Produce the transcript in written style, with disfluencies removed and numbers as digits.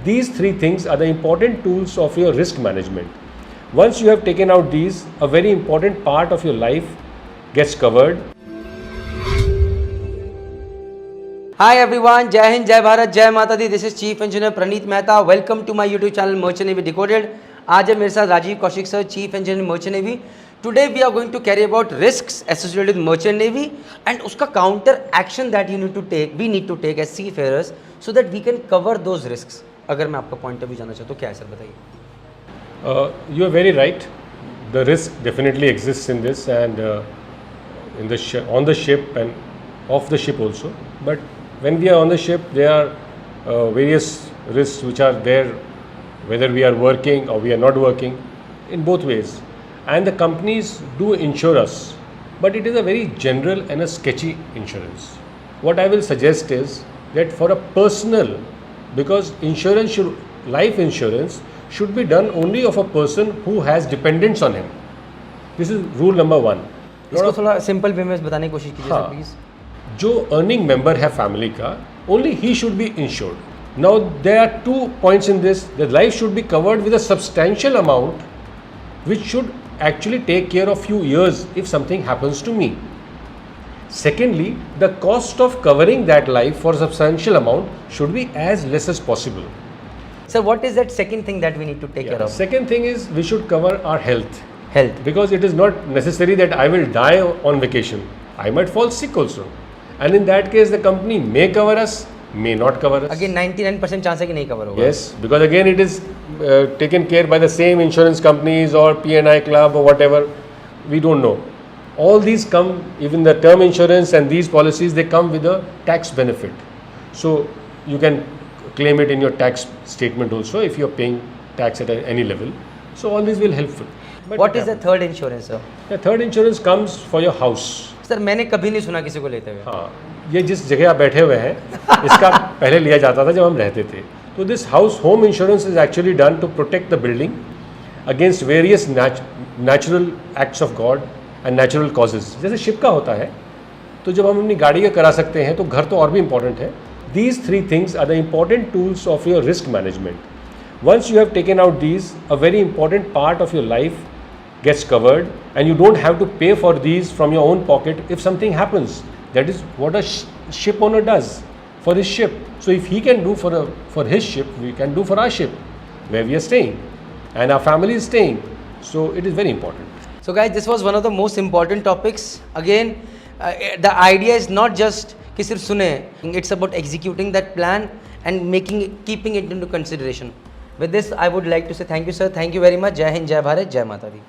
These three things are the important tools of your risk management. Once you have taken out these, a very important part of your life gets covered. Hi everyone, Jai Hind, Jai Bharat, Jai Mata Di. This is Chief Engineer Praneet Mehta. Welcome to my YouTube channel Merchant Navy Decoded. आज है मेरे साथ Rajiv Kaushik sir, chief engineer merchant navy. Today we are going to carry about risks associated with merchant navy and उसका counter action that you need to take, we need to take as seafarers so that we can cover those risks. अगर मैं आपका point of view जानना चाहता हूँ, क्या है sir, बताइए. You are very right. The risk definitely exists in this and in the on the ship and off the ship also. But when we are on the ship, there are various risks which are there, whether we are working or we are not working, in both ways. And the companies do insure us, but it is a very general and a sketchy insurance. What I will suggest is that for a personal, because life insurance should be done only of a person who has dependents on him. This is rule number one. इसको थोड़ा simple way में बताने की कोशिश कीजिए sir please. जो earning member है family का, only he should be insured. Now there are 2 points in this. The life should be covered with a substantial amount which should actually take care of few years if something happens to me. Secondly, the cost of covering that life for a substantial amount should be as less as possible. Sir, what is that second thing that we need to take care of? Second thing is we should cover our health. Health. Because it is not necessary that I will die on vacation. I might fall sick also. And in that case the company may cover us, may not cover us. Again 99% chance है कि नहीं cover होगा. Yes, because again it is taken care by the same insurance companies or P&I club or whatever. We don't know. All these come, even the term insurance and these policies, they come with a tax benefit. So you can claim it in your tax statement also if you are paying tax at any level. So all these will helpful. But What is the third insurance, sir? The third insurance comes for your house. Sir मैंने कभी नहीं सुना किसी को लेते हुए. हाँ, ये जिस जगह आप बैठे हुए हैं इसका पहले लिया जाता था जब हम रहते थे. तो this house home insurance is actually done to protect the building against various natural acts of God and natural causes. जैसे शिप का होता है, तो जब हम अपनी गाड़ी का करा सकते हैं तो घर तो और भी इंपॉर्टेंट है. These three things are the important tools of your risk management. Once you have taken out these, a very important part of your life gets covered and you don't have to pay for these from your own pocket if something happens. That is what a ship owner does for his ship. So if he can do for his ship, we can do for our ship where we are staying and our family is staying. So it is very important. So guys, this was one of the most important topics. Again, the idea is not just कि सिर्फ सुने. It's about executing that plan and keeping it into consideration. With this, I would like to say thank you, sir. Thank you very much. Jai Hind, Jai Bharat, Jai Mata Di.